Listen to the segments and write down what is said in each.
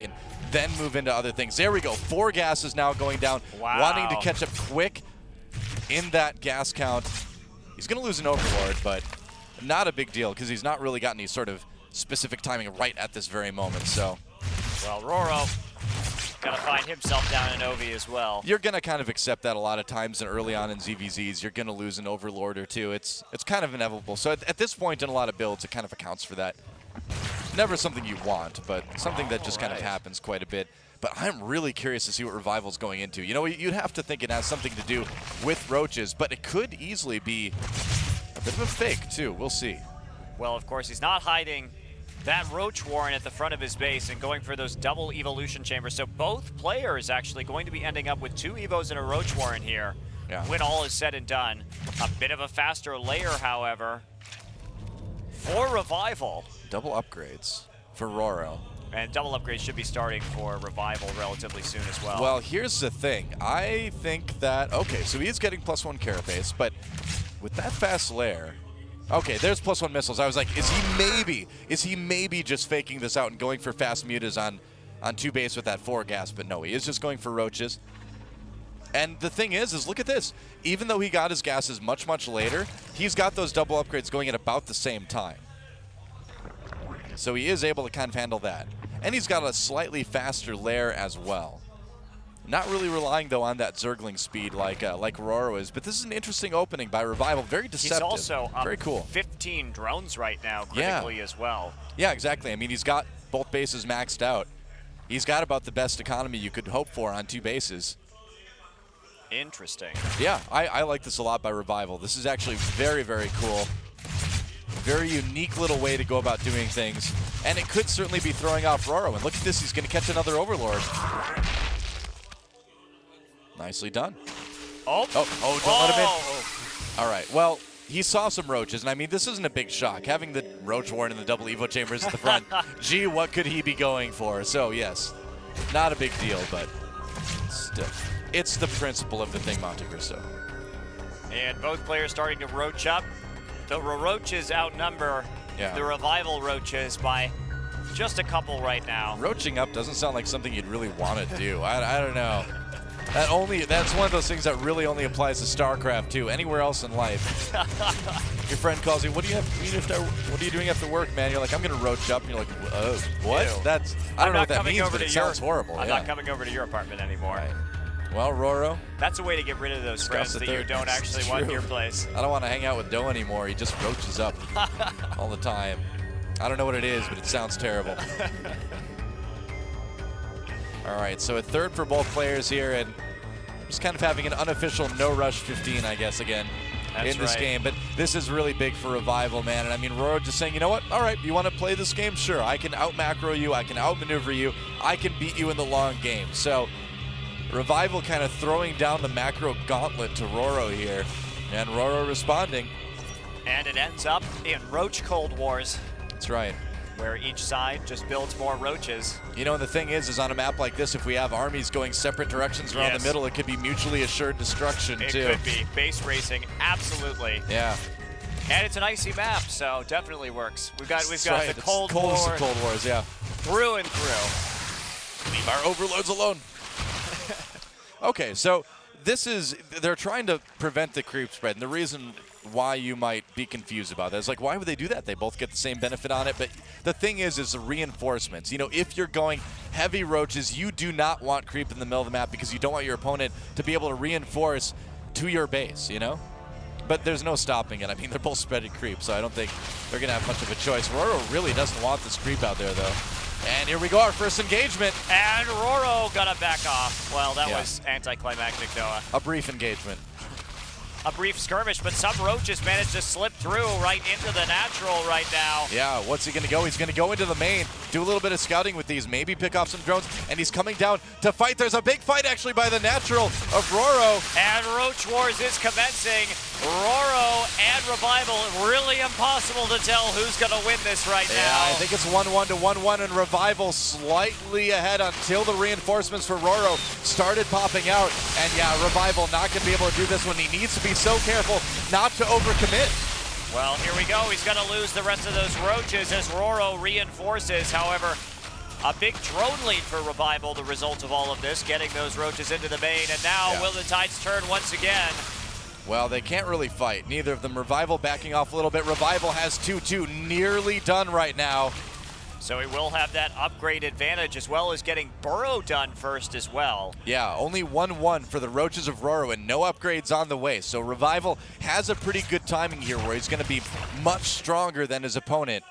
and then move into other things. There we go. 4 gases now going down, wanting to catch up quick in that gas count. He's going to lose an Overlord, but not a big deal because he's not really got any sort of specific timing right at this very moment. So, well, Roro gonna find himself down in Ovi as well. You're gonna kind of accept that a lot of times, and early on in ZVZs, you're gonna lose an Overlord or two. It's kind of inevitable. So at this point in a lot of builds, it kind of accounts for that. Never something you want, but something that just kind of happens quite a bit. But I'm really curious to see what Revival's going into. You know, you'd have to think it has something to do with roaches, but it could easily be a bit of a fake too. We'll see. Well, of course, he's not hiding that Roach Warren at the front of his base and going for those double evolution chambers. So both players actually going to be ending up with 2 Evos and a Roach Warren here when all is said and done. A bit of a faster layer, however, for Revival. Double upgrades for Roro. And double upgrades should be starting for Revival relatively soon as well. Well, here's the thing. I think that, okay, so he is getting +1 carapace, but with that fast layer, okay, there's +1 missiles. I was like, is he maybe just faking this out and going for fast mutas on 2 base with that 4 gas? But no, he is just going for roaches. And the thing is look at this. Even though he got his gases much, much later, he's got those double upgrades going at about the same time. So he is able to kind of handle that. And he's got a slightly faster lair as well. Not really relying, though, on that Zergling speed like Roro is. But this is an interesting opening by Revival. Very deceptive. He's also very cool. 15 drones right now, critically as well. Yeah, exactly. I mean, he's got both bases maxed out. He's got about the best economy you could hope for on 2 bases. Interesting. Yeah, I like this a lot by Revival. This is actually very, very cool. Very unique little way to go about doing things. And it could certainly be throwing off Roro. And look at this, he's going to catch another Overlord. Nicely done. Oh, don't let him in. All right, well, he saw some roaches, and I mean, this isn't a big shock. Having the Roach Warren and the double Evo chambers at the front, gee, what could he be going for? So, yes, not a big deal, but still, it's the principle of the thing, Monte Cristo. And both players starting to roach up. The roaches outnumber the Revival roaches by just a couple right now. Roaching up doesn't sound like something you'd really want to do. I don't know. That's one of those things that really only applies to Starcraft too. Anywhere else in life, your friend calls you. What are you doing after work, man? You're like, I'm gonna roach up. And you're like, what? Ew. I don't know what that means, but it sounds horrible. I'm not coming over to your apartment anymore. Right. Well, Roro. That's a way to get rid of those friends that you don't actually want in your place. I don't want to hang out with Doe anymore. He just roaches up all the time. I don't know what it is, but it sounds terrible. All right, so a third for both players here, and just kind of having an unofficial no-rush 15, I guess, again, in this game. But this is really big for Revival, man. And I mean, Roro just saying, you know what? All right, you want to play this game? Sure, I can out-macro you. I can outmaneuver you. I can beat you in the long game. So Revival kind of throwing down the macro gauntlet to Roro here, and Roro responding. And it ends up in Roach Cold Wars. That's right. Where each side just builds more roaches. You know, and the thing is on a map like this, if we have armies going separate directions around the middle, it could be mutually assured destruction, too. It could be. Base racing, absolutely. Yeah. And it's an icy map, so definitely works. We've got the Cold War. War. Cold Wars, yeah. Through and through. Leave our overlords alone. Okay, so they're trying to prevent the creep spread, and the reason why you might be confused about that is like, why would they do that? They both get the same benefit on it, but the thing is the reinforcements. You know, if you're going heavy roaches, you do not want creep in the middle of the map because you don't want your opponent to be able to reinforce to your base, you know? But there's no stopping it. I mean, they're both spreading creep, so I don't think they're going to have much of a choice. Roro really doesn't want this creep out there, though. And here we go, our first engagement. And Roro got to back off. Well, that was anticlimactic, Noah. A brief engagement. A brief skirmish, but some roaches managed to slip through right into the natural right now. Yeah, what's he going to go? He's going to go into the main, do a little bit of scouting with these, maybe pick off some drones, and he's coming down to fight. There's a big fight, actually, by the natural of Roro. And Roach Wars is commencing. Roro and Revival, really impossible to tell who's going to win this right now. I think it's 1-1 to 1-1, and Revival slightly ahead until the reinforcements for Roro started popping out. And yeah, Revival not going to be able to do this one. He needs to be so careful not to overcommit. Well, here we go. He's going to lose the rest of those roaches as Roro reinforces. However, A big drone lead for Revival, the result of all of this, getting those roaches into the main, and now will the tides turn once again? Well, they can't really fight. Neither of them. Revival backing off a little bit. Revival has 2-2, nearly done right now. So he will have that upgrade advantage, as well as getting Burrow done first as well. Yeah, only 1-1 for the Roaches of Roro and no upgrades on the way. So Revival has a pretty good timing here where he's going to be much stronger than his opponent.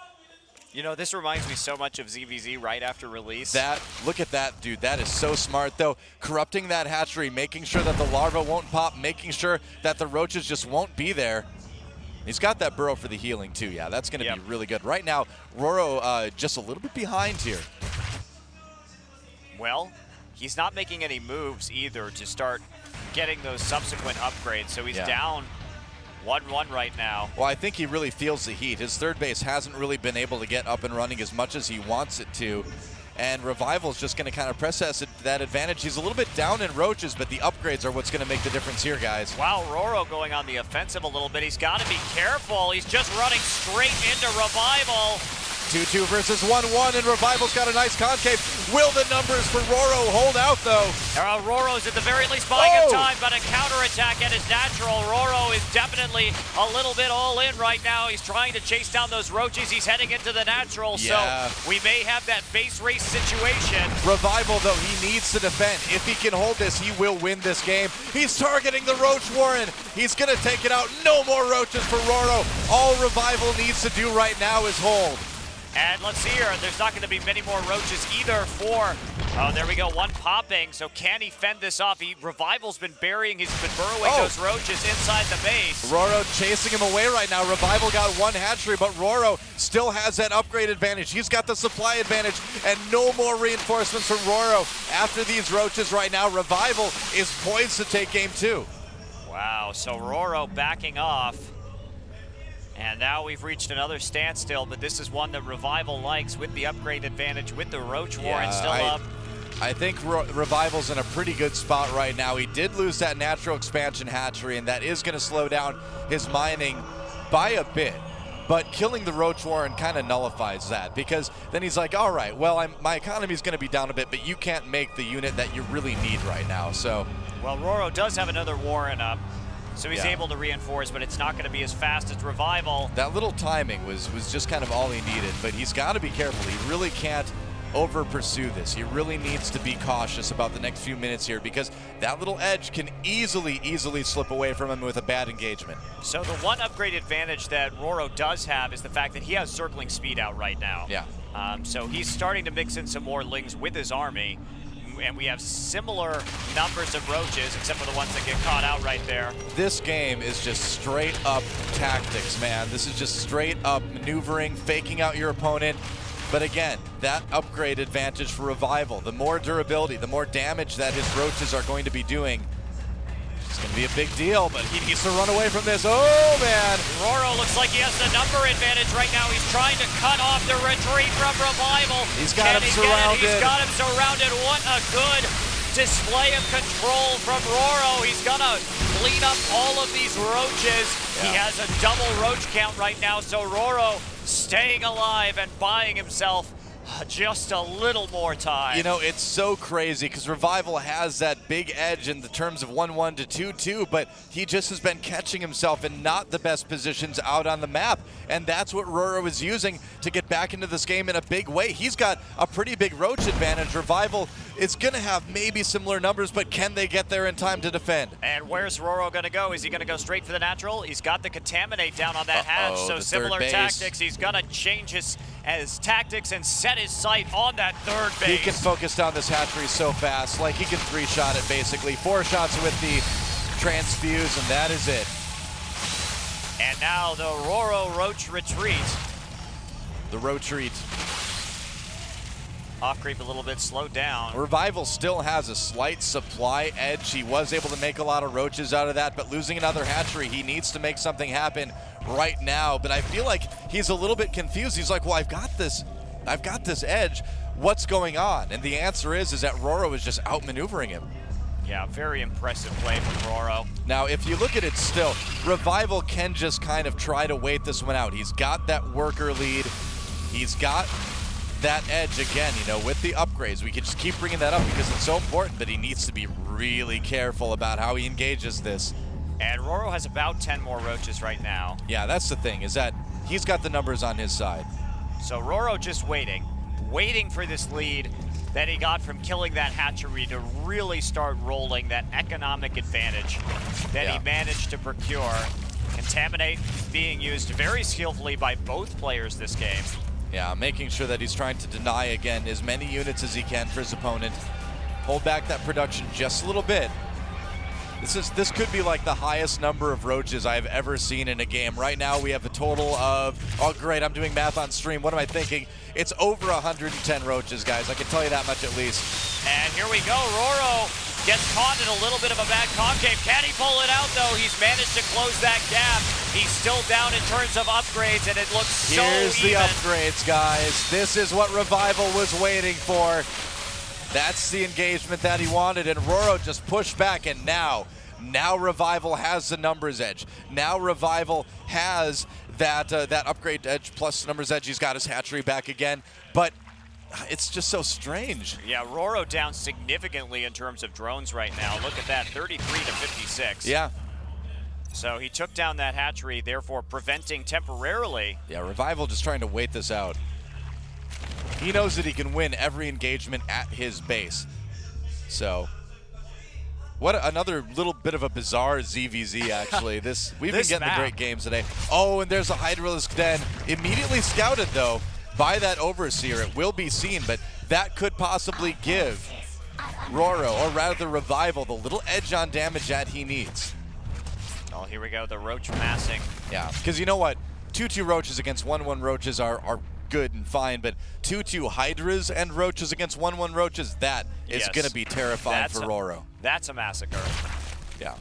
You know, this reminds me so much of ZVZ right after release. Look at that, dude. That is so smart, though. Corrupting that hatchery, making sure that the larva won't pop, making sure that the roaches just won't be there. He's got that burrow for the healing, too. Yeah, that's going to be really good. Right now, Roro just a little bit behind here. Well, he's not making any moves either to start getting those subsequent upgrades, so he's down 1-1 right now. Well, I think he really feels the heat. His third base hasn't really been able to get up and running as much as he wants it to. And Revival's just going to kind of press that advantage. He's a little bit down in roaches, but the upgrades are what's going to make the difference here, guys. Wow, Roro going on the offensive a little bit. He's got to be careful. He's just running straight into Revival. 2-2 versus 1-1, and Revival's got a nice concave. Will the numbers for Roro hold out, though? Roro's at the very least buying him time, but a counterattack at his natural. Roro is definitely a little bit all in right now. He's trying to chase down those roaches. He's heading into the natural, so we may have that base race situation. Revival, though, he needs to defend. If he can hold this, he will win this game. He's targeting the Roach Warren. He's going to take it out. No more roaches for Roro. All Revival needs to do right now is hold. And let's see here, there's not going to be many more roaches either for, oh, there we go, one popping. So can he fend this off? Revival's been burying, he's been burrowing those roaches inside the base. Roro chasing him away right now. Revival got one hatchery, but Roro still has that upgrade advantage. He's got the supply advantage, and no more reinforcements from Roro. After these roaches right now, Revival is poised to take game 2. Wow, so Roro backing off. And now we've reached another standstill, but this is one that Revival likes with the upgrade advantage, with the Roach Warren still up. I think Revival's in a pretty good spot right now. He did lose that natural expansion hatchery, and that is going to slow down his mining by a bit. But killing the Roach Warren kind of nullifies that, because then he's like, all right, well, my economy's going to be down a bit, but you can't make the unit that you really need right now. So, well, Roro does have another Warren up. So he's able to reinforce, but it's not going to be as fast as Revival. That little timing was just kind of all he needed, but he's got to be careful. He really can't over-pursue this. He really needs to be cautious about the next few minutes here, because that little edge can easily slip away from him with a bad engagement. So the one upgrade advantage that Roro does have is the fact that he has circling speed out right now. Yeah. So he's starting to mix in some more lings with his army. And we have similar numbers of roaches, except for the ones that get caught out right there. This game is just straight up tactics, man. This is just straight up maneuvering, faking out your opponent. But again, that upgrade advantage for Revival, the more durability, the more damage that his roaches are going to be doing, it's going to be a big deal, but he needs to run away from this. Oh, man. Roro looks like he has the number advantage right now. He's trying to cut off the retreat from Revival. He's got him surrounded. He's got him surrounded. What a good display of control from Roro. He's going to clean up all of these roaches. He has a double roach count right now, so Roro staying alive and buying himself just a little more time. You know, it's so crazy because Revival has that big edge in the terms of 1-1 to 2-2, but he just has been catching himself in not the best positions out on the map, and that's what Roro is using to get back into this game in a big way. He's got a pretty big roach advantage. Revival is going to have maybe similar numbers, but can they get there in time to defend? And where's Roro going to go? Is he going to go straight for the natural? He's got the Contaminate down on that hatch, so similar tactics. He's going to change his tactics and set his sight on that third base. He can focus down this hatchery so fast. Like, he can 3-shot it, basically. 4 shots with the transfuse, and that is it. And now the Roro Roach retreat. The retreat. Off creep a little bit, slowed down. Revival still has a slight supply edge. He was able to make a lot of roaches out of that, but losing another hatchery, he needs to make something happen right now. But I feel like he's a little bit confused. He's like, well, I've got this edge. What's going on? And the answer is that Roro is just outmaneuvering him. Yeah, very impressive play from Roro. Now, if you look at it still, Revival can just kind of try to wait this one out. He's got that worker lead. He's got that edge again, you know, with the upgrades. We can just keep bringing that up because it's so important, but he needs to be really careful about how he engages this. And Roro has about 10 more roaches right now. Yeah, that's the thing, is that he's got the numbers on his side. So Roro just waiting for this lead that he got from killing that hatchery to really start rolling that economic advantage that he managed to procure. Contaminate being used very skillfully by both players this game. Yeah, making sure that he's trying to deny, again, as many units as he can for his opponent. Hold back that production just a little bit. This could be like the highest number of roaches I've ever seen in a game. Right now we have a total of, oh great, I'm doing math on stream. What am I thinking? It's over 110 roaches, guys. I can tell you that much at least. And here we go. Roro gets caught in a little bit of a bad concave. Can he pull it out though? He's managed to close that gap. He's still down in terms of upgrades, and it looks so even. Here's the upgrades, guys. This is what Revival was waiting for. That's the engagement that he wanted, and Roro just pushed back, and now Revival has the numbers edge. Now Revival has that upgrade edge plus numbers edge. He's got his hatchery back again, but it's just so strange. Yeah, Roro down significantly in terms of drones right now. Look at that, 33 to 56. Yeah. So he took down that hatchery, therefore preventing temporarily. Yeah, Revival just trying to wait this out. He knows that he can win every engagement at his base. So, what another little bit of a bizarre ZVZ, actually. We've been getting the great games today. Oh, and there's a Hydralisk Den. Immediately scouted, though, by that Overseer. It will be seen, but that could possibly give Roro, or rather Revival, the little edge on damage that he needs. Oh, here we go, the Roach massing. Yeah, because you know what? 2-2 Roaches against 1-1 Roaches are good and fine, but 2-2 Hydras and Roaches against 1-1 Roaches, that is going to be terrifying for Roro. That's a massacre. Yeah.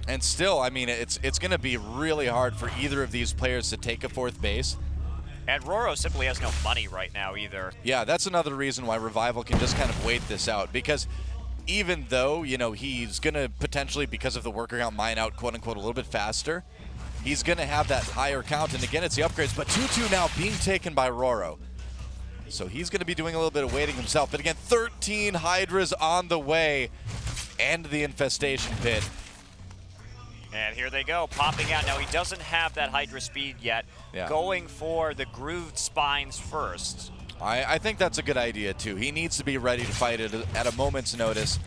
And still, I mean, it's going to be really hard for either of these players to take a fourth base. And Roro simply has no money right now either. Yeah, that's another reason why Revival can just kind of wait this out, because even though, you know, he's going to potentially, because of the worker count, mine out, quote-unquote, a little bit faster, he's going to have that higher count, and again, it's the upgrades, but 2-2 now being taken by Roro. So he's going to be doing a little bit of waiting himself, but again, 13 Hydras on the way, and the Infestation Pit. And here they go, popping out. Now, he doesn't have that Hydra speed yet, going for the grooved spines first. I think that's a good idea, too. He needs to be ready to fight it at a moment's notice.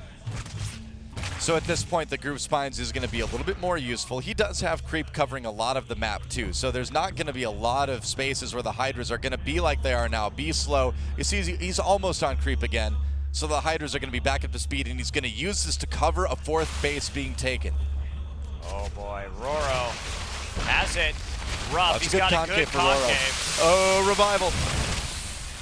So at this point, the groove spines is going to be a little bit more useful. He does have creep covering a lot of the map too, so there's not going to be a lot of spaces where the Hydras are going to be like they are now. Be slow. You see, he's almost on creep again, so the Hydras are going to be back up to speed, and he's going to use this to cover a fourth base being taken. Oh boy, Roro has it rough. That's He's got a good for Roro. Oh, Revival.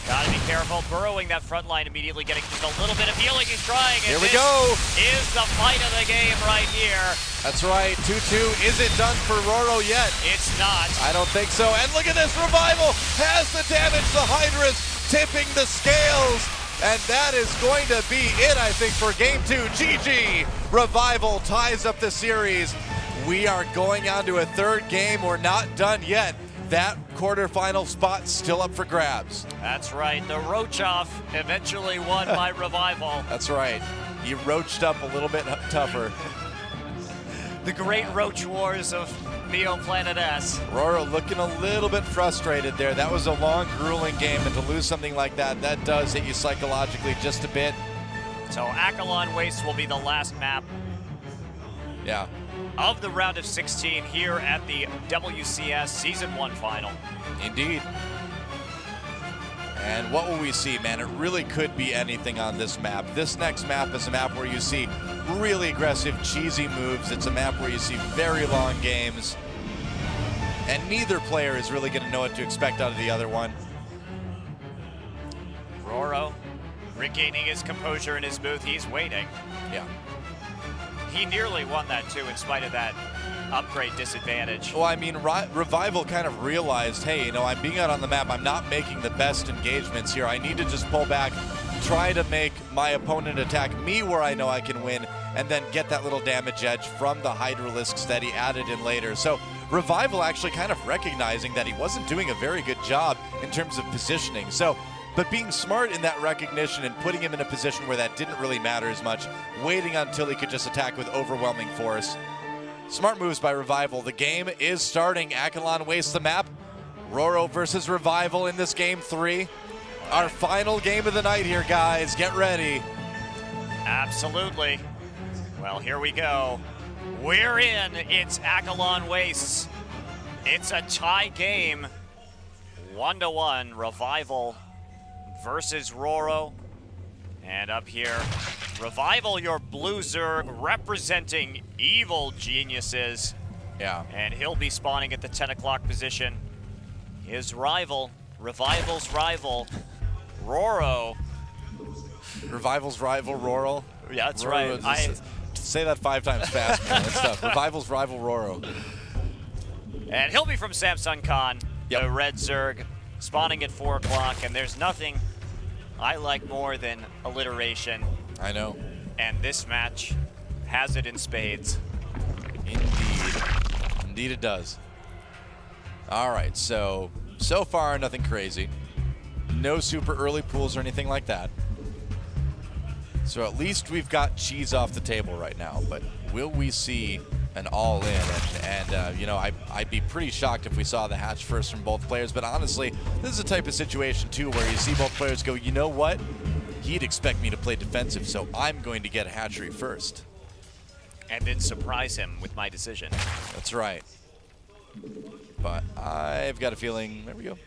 Gotta be careful, burrowing that front line immediately, getting just a little bit of healing. He's trying, and here we go. Is the fight of the game right here. That's right, 2-2 isn't done for Roro yet. It's not. I don't think so, and look at this, Revival has the damage, the Hydras tipping the scales, and that is going to be it, I think, for Game 2. GG, Revival ties up the series. We are going on to a third game. We're not done yet. That quarterfinal spot still up for grabs. That's right. The Roach-off eventually won by Revival. That's right. He roached up a little bit tougher. The great Roach Wars of Neo Planet S. Roro looking a little bit frustrated there. That was a long, grueling game, and to lose something like that, that does hit you psychologically just a bit. So Akalon Waste will be the last map. Yeah. Of the round of 16 here at the WCS Season 1 final. Indeed. And what will we see, man? It really could be anything on this map. This next map is a map where you see really aggressive, cheesy moves. It's a map where you see very long games. And neither player is really going to know what to expect out of the other one. Roro regaining his composure in his booth. He's waiting. Yeah. He nearly won that too, in spite of that upgrade disadvantage. Well, I mean, Revival kind of realized, hey, you know, I'm being out on the map. I'm not making the best engagements here. I need to just pull back, try to make my opponent attack me where I know I can win, and then get that little damage edge from the Hydralisks that he added in later. So Revival actually kind of recognizing that he wasn't doing a very good job in terms of positioning. But being smart in that recognition and putting him in a position where that didn't really matter as much, waiting until he could just attack with overwhelming force. Smart moves by Revival. The game is starting. Akalon wastes the map. Roro versus Revival in this game 3. Our final game of the night here, guys. Get ready. Absolutely. Well, here we go. We're in. It's Akalon Wastes. It's a tie game. 1-1. Revival versus Roro. And up here, Revival, your blue Zerg, representing evil geniuses. Yeah. And he'll be spawning at the 10 o'clock position. His rival, Revival's rival, Roro. Revival's rival, Roro. Yeah, that's Roro, right. Say that 5 times fast, man. That's tough. Revival's rival, Roro. And he'll be from Samsung Khan, Yep. the red Zerg, spawning at 4 o'clock. And there's nothing I like more than alliteration. I know. And this match has it in spades. Indeed. Indeed it does. All right, so far, nothing crazy. No super early pools or anything like that. So at least we've got cheese off the table right now, but will we see an all-in? And you know, I'd be pretty shocked if we saw the hatch first from both players, but honestly, this is a type of situation, too, where you see both players go, you know what? He'd expect me to play defensive, so I'm going to get a hatchery first. And then surprise him with my decision. That's right. But I've got a feeling, there we go.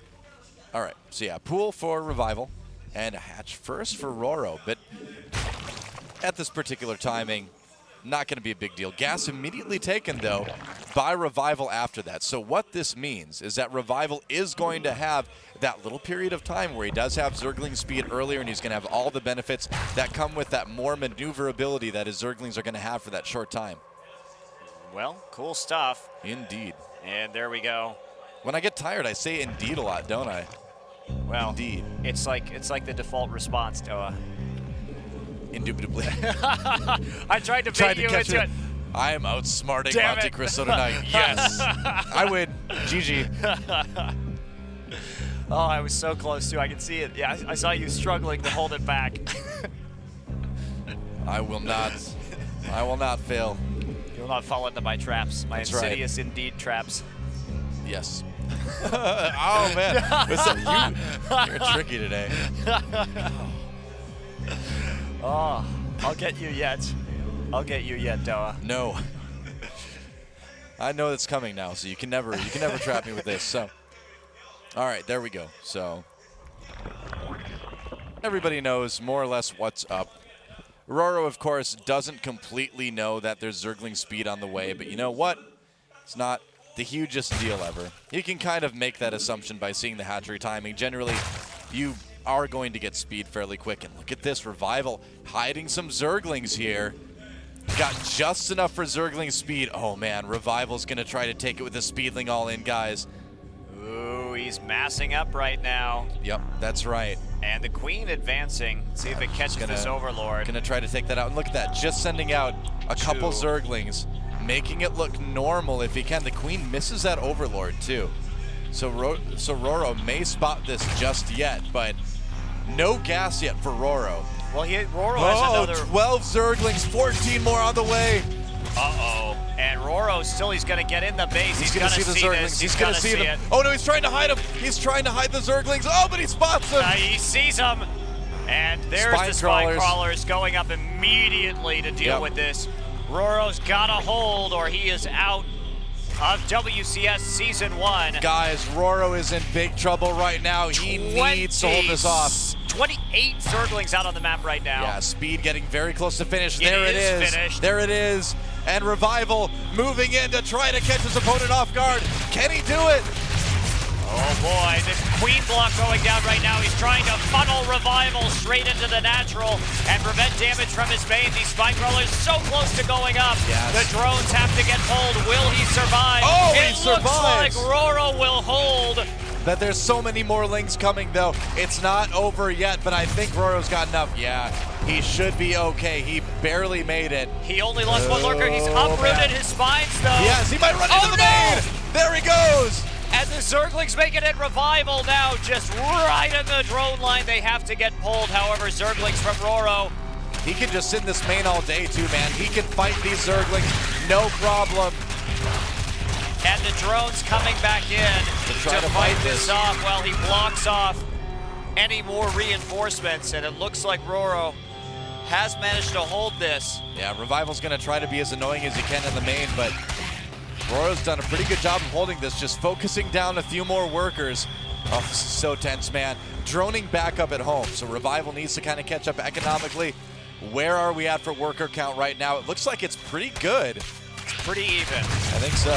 All right, so yeah, pool for Revival and a hatch first for Roro, but at this particular timing, not going to be a big deal. Gas immediately taken, though, by Revival after that. So what this means is that Revival is going to have that little period of time where he does have Zergling speed earlier, and he's going to have all the benefits that come with that more maneuverability that his Zerglings are going to have for that short time. Well, cool stuff. Indeed. And there we go. When I get tired, I say indeed a lot, don't I? Well, indeed. It's like the default response, Doa. Indubitably. I tried to bait you into it. I am outsmarting Damn Monte it. Cristo tonight. Yes. I win. GG. Oh, I was so close to. I can see it. Yeah, I saw you struggling to hold it back. I will not fail. You will not fall into my traps. My That's insidious indeed traps. Yes. Oh, man. Listen, you're tricky today. Oh, I'll get you yet. I'll get you yet, Doa. No. I know it's coming now, so you can never trap me with this. So, all right, there we go. So, everybody knows more or less what's up. Roro, of course, doesn't completely know that there's Zergling speed on the way, but you know what? It's not the hugest deal ever. You can kind of make that assumption by seeing the hatchery timing. Generally, you are going to get speed fairly quick. And look at this, Revival hiding some Zerglings here. Got just enough for Zergling speed. Oh man, Revival's gonna try to take it with the Speedling all in, guys. Ooh, he's massing up right now. Yep, that's right. And the Queen advancing. See if it catches this Overlord. Gonna try to take that out. And look at that, just sending out a couple Zerglings, making it look normal if he can. The Queen misses that Overlord too. So Roro may spot this just yet, but no gas yet for Roro. Well, Roro has another 12 Zerglings, 14 more on the way. Uh-oh. And Roro still, he's going to get in the base. He's going to see the Zerglings. He's going to see them. Oh, no, he's trying to hide them. He's trying to hide the Zerglings. Oh, but he spots them. He sees them. And there's the Spine Crawlers going up immediately to deal with this. Roro's got a hold, or he is out of WCS Season 1. Guys, Roro is in big trouble right now. He needs to hold this off. 28 Zerglings out on the map right now. Yeah, speed getting very close to finish. There it is. Finished. There it is. And Revival moving in to try to catch his opponent off guard. Can he do it? Oh boy, this Queen block going down right now. He's trying to funnel Revival straight into the natural and prevent damage from his main. These Spine Crawlers so close to going up. Yes. The drones have to get pulled. Will he survive? Oh, it he survives. looks like Roro will hold. But there's so many more links coming, though. It's not over yet, but I think Roro's got enough. Yeah, he should be okay. He barely made it. He only lost one lurker. He's uprooted his spines, though. Yes, he might run into the main. There he goes! And the Zerglings making it. Revival now just right in the drone line. They have to get pulled. However, Zerglings from Roro. He can just sit in this main all day too, man. He can fight these Zerglings, no problem. And the drone's coming back in to fight this off while he blocks off any more reinforcements. And it looks like Roro has managed to hold this. Yeah, Revival's going to try to be as annoying as he can in the main, but Roro's done a pretty good job of holding this, just focusing down a few more workers. Oh, this is so tense, man. Droning back up at home, so Revival needs to kind of catch up economically. Where are we at for worker count right now? It looks like it's pretty good. It's pretty even. I think so.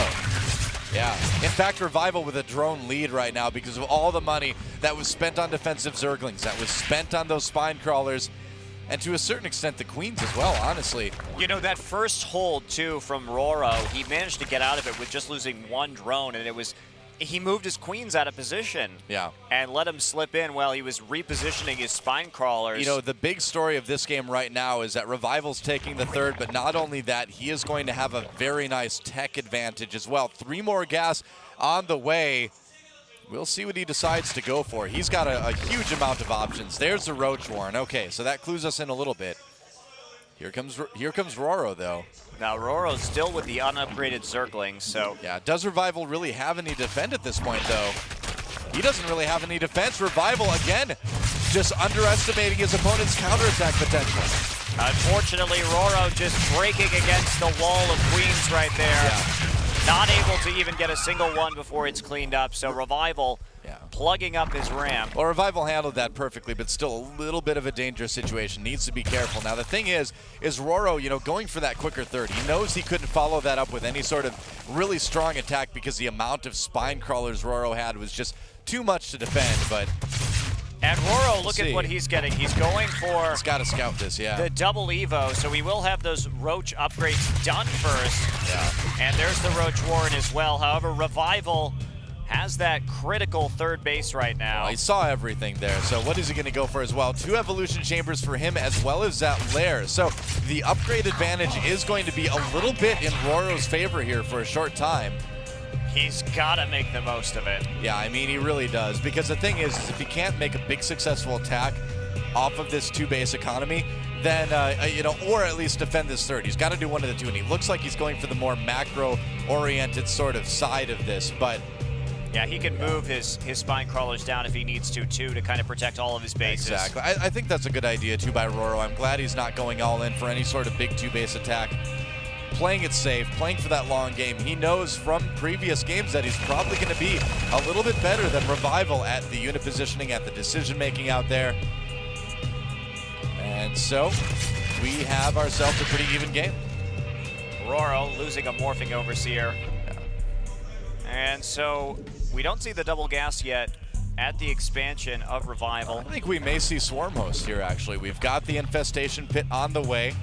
Yeah. In fact, Revival with a drone lead right now because of all the money that was spent on defensive Zerglings, that was spent on those spine crawlers, and to a certain extent the Queens as well, honestly. You know, that first hold, too, from Roro, he managed to get out of it with just losing one drone, and it was, he moved his Queens out of position. Yeah. And let him slip in while he was repositioning his spine crawlers. You know, the big story of this game right now is that Revival's taking the third, but not only that, he is going to have a very nice tech advantage as well. 3 more gas on the way. We'll see what he decides to go for. He's got a huge amount of options. There's the Roach Warren. Okay, so that clues us in a little bit. Here comes Roro, though. Now, Roro's still with the unupgraded Zerglings, so... Yeah, does Revival really have any defend at this point, though? He doesn't really have any defense. Revival, again, just underestimating his opponent's counterattack potential. Unfortunately, Roro just breaking against the wall of Queens right there. Yeah. Not able to even get a single one before it's cleaned up, so Revival plugging up his ramp. Well, Revival handled that perfectly, but still a little bit of a dangerous situation. Needs to be careful. Now, the thing is Roro, you know, going for that quicker third. He knows he couldn't follow that up with any sort of really strong attack because the amount of spine crawlers Roro had was just too much to defend, but... And Roro, look at what he's getting. He's going for... He's got to scout this, yeah. The double Evo, so we will have those Roach upgrades done first. Yeah. And there's the Roach Warren as well. However, Revival has that critical third base right now. Well, he saw everything there, so what is he going to go for as well? 2 evolution chambers for him as well as that lair. So the upgrade advantage is going to be a little bit in Roro's favor here for a short time. He's got to make the most of it. Yeah, I mean, he really does. Because the thing is if he can't make a big successful attack off of this 2-base economy, then, you know, or at least defend this third. He's got to do one of the two, and he looks like he's going for the more macro-oriented sort of side of this, but... Yeah, he can move his spine crawlers down if he needs to, too, to kind of protect all of his bases. Exactly. I think that's a good idea, too, by Roro. I'm glad he's not going all in for any sort of big 2-base attack. Playing it safe, playing for that long game. He knows from previous games that he's probably going to be a little bit better than Revival at the unit positioning, at the decision-making out there. And so, we have ourselves a pretty even game. Roro losing a Morphing Overseer. Yeah. And so, we don't see the double gas yet at the expansion of Revival. I think we may see Swarm Host here, actually. We've got the Infestation Pit on the way.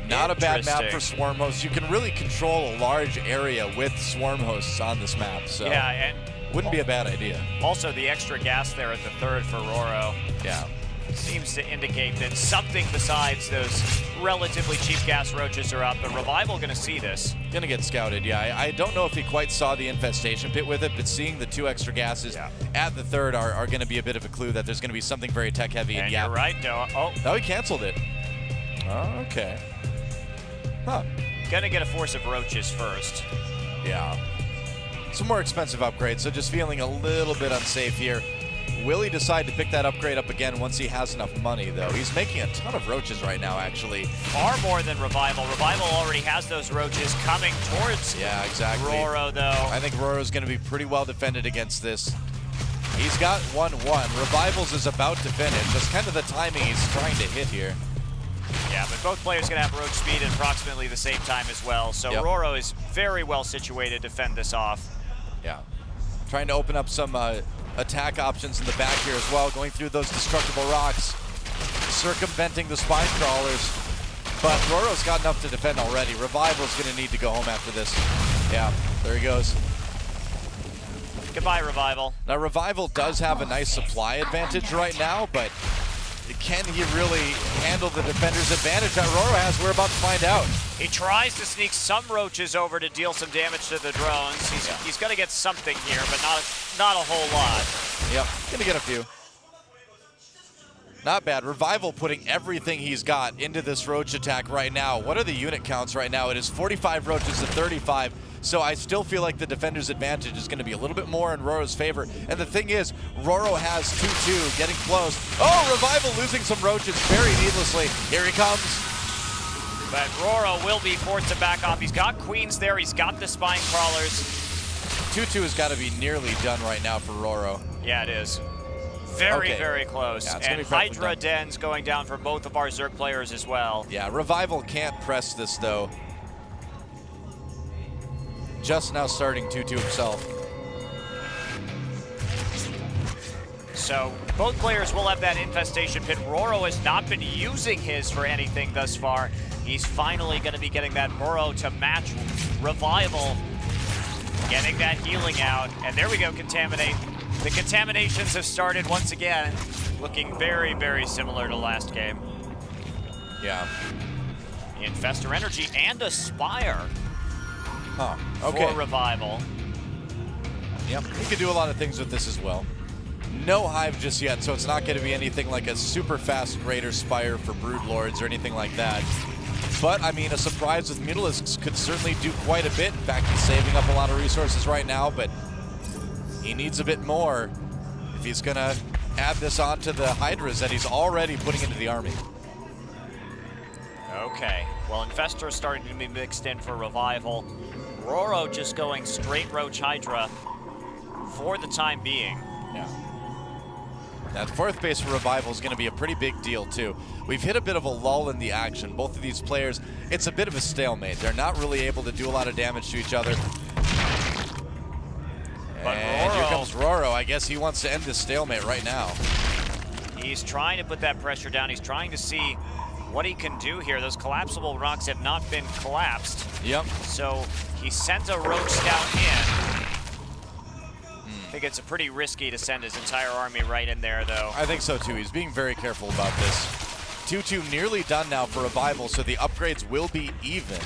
Not a bad map for Swarm Hosts. You can really control a large area with Swarm Hosts on this map, so yeah, and wouldn't be a bad idea. Also, the extra gas there at the third for Roro. Yeah. Seems to indicate that something besides those relatively cheap gas roaches are up, but Revival going to see this. Going to get scouted, yeah. I don't know if he quite saw the Infestation Pit with it, but seeing the 2 extra gases at the third are going to be a bit of a clue that there's going to be something very tech-heavy. And you're right, Noah. Oh, he canceled it. Oh, okay. Huh. Gonna get a force of roaches first. Yeah. Some more expensive upgrades, so just feeling a little bit unsafe here. Will he decide to pick that upgrade up again once he has enough money, though? He's making a ton of roaches right now, actually. Far more than Revival. Revival already has those roaches coming towards Roro, though. I think Roro's going to be pretty well defended against this. He's got 1-1. Revivals is about to finish. That's kind of the timing he's trying to hit here. Yeah, but both players going to have roach speed at approximately the same time as well. So Roro is very well situated to fend this off. Yeah. Trying to open up some attack options in the back here as well, going through those destructible rocks, circumventing the spine crawlers. But Roro's got enough to defend already. Revival's going to need to go home after this. Yeah, there he goes. Goodbye, Revival. Now, Revival does have a nice supply advantage right now, but can he really handle the defender's advantage that Roro has? We're about to find out. He tries to sneak some roaches over to deal some damage to the drones. He's going to get something here, but not a whole lot. Yep, gonna get a few. Not bad. Revival putting everything he's got into this roach attack right now. What are the unit counts right now? It is 45 roaches to 35. So I still feel like the defender's advantage is going to be a little bit more in Roro's favor. And the thing is, Roro has 2-2, getting close. Oh, Revival losing some roaches very needlessly. Here he comes. But Roro will be forced to back off. He's got queens there. He's got the spine crawlers. 2-2 has got to be nearly done right now for Roro. Yeah, it is. Very, very close. Yeah, and Hydra Dens going down for both of our Zerg players as well. Yeah, Revival can't press this, though. Just now starting 2-2 himself. So both players will have that infestation pit. Roro has not been using his for anything thus far. He's finally going to be getting that Burrow to match Revival. Getting that healing out. And there we go, Contaminate. The contaminations have started once again, looking very, very similar to last game. Yeah. Infestor Energy and Aspire Okay. for Revival. Yep, he could do a lot of things with this as well. No Hive just yet, so it's not going to be anything like a super fast Greater Spire for Broodlords or anything like that. But, I mean, a surprise with Mutalisks could certainly do quite a bit. In fact, he's saving up a lot of resources right now, but he needs a bit more if he's going to add this onto the Hydras that he's already putting into the army. Okay, well, Infestor is starting to be mixed in for Revival. Roro just going straight Roach Hydra for the time being. Yeah. That fourth base for Revival is going to be a pretty big deal, too. We've hit a bit of a lull in the action. Both of these players, it's a bit of a stalemate. They're not really able to do a lot of damage to each other. But and Roro, here comes Roro. I guess he wants to end this stalemate right now. He's trying to put that pressure down. He's trying to see what he can do here. Those collapsible rocks have not been collapsed. Yep. So he sends a Roach Scout in. I think it's pretty risky to send his entire army right in there, though. I think so, too. He's being very careful about this. 2-2 nearly done now for Revival, so the upgrades will be even.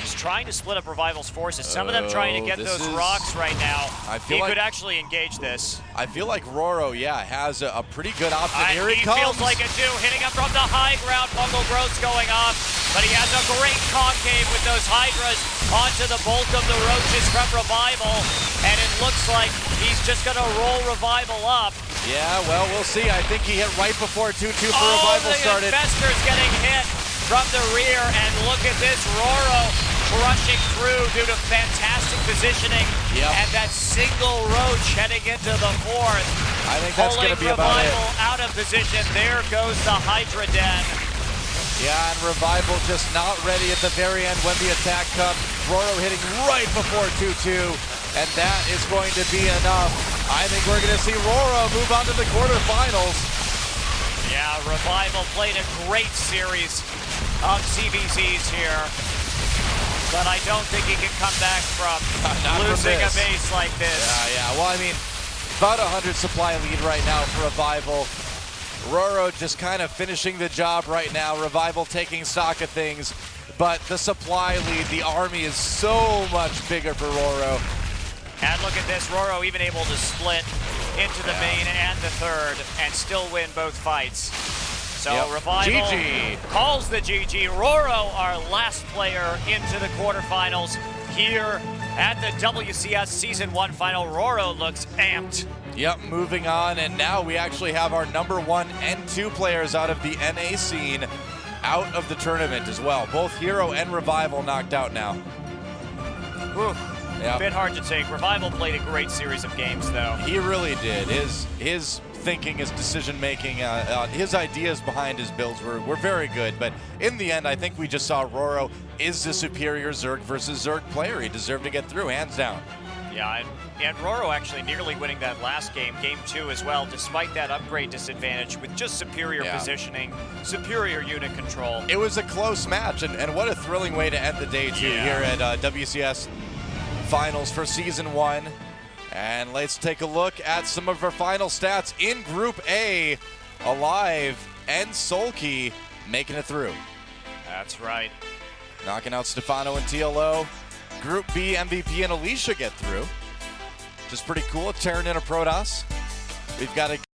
He's trying to split up Revival's forces. Some of them trying to get those rocks right now. He could actually engage this. I feel like Roro, has a pretty good option. Here he comes. He feels like it too. Hitting him from the high ground. Fungal growth's going off. But he has a great concave with those Hydras onto the bulk of the roaches from Revival. And it looks like he's just going to roll Revival up. Yeah, well, we'll see. I think he hit right before 2-2 for Revival started. The Infestor's getting hit from the rear. And look at this, Roro crushing through due to fantastic positioning. And that single roach heading into the fourth. I think that's going to be about it. Revival out of position. There goes the Hydra Den. Yeah, and Revival just not ready at the very end when the attack comes. Roro hitting right before 2-2, and that is going to be enough. I think we're going to see Roro move on to the quarterfinals. Yeah, Revival played a great series of CBZs here, but I don't think he can come back from losing a base like this. Yeah. Well, I mean, about 100 supply lead right now for Revival. Roro just kind of finishing the job right now. Revival taking stock of things, but the supply lead, the army is so much bigger for Roro. And look at this, Roro even able to split into the main and the third and still win both fights. So Revival calls the GG. Roro, our last player into the quarterfinals here at the WCS Season 1 final. Roro looks amped. Yep, moving on, and now we actually have our number 1 and 2 players out of the NA scene out of the tournament as well. Both Hero and Revival knocked out now. Whew. A bit hard to take. Revival played a great series of games, though. He really did. His thinking, his decision-making, his ideas behind his builds were very good, but in the end, I think we just saw Roro is the superior Zerg versus Zerg player. He deserved to get through, hands down. Yeah, and Roro actually nearly winning that last game, game 2 as well, despite that upgrade disadvantage with just superior positioning, superior unit control. It was a close match, and what a thrilling way to end the day, too, here at WCS Finals for Season 1. And let's take a look at some of our final stats in Group A. Alive, and Sulky making it through. That's right. Knocking out Stefano and TLO. Group B MVP and Alicia get through. Which is pretty cool. Tearing in a Protoss. We've got a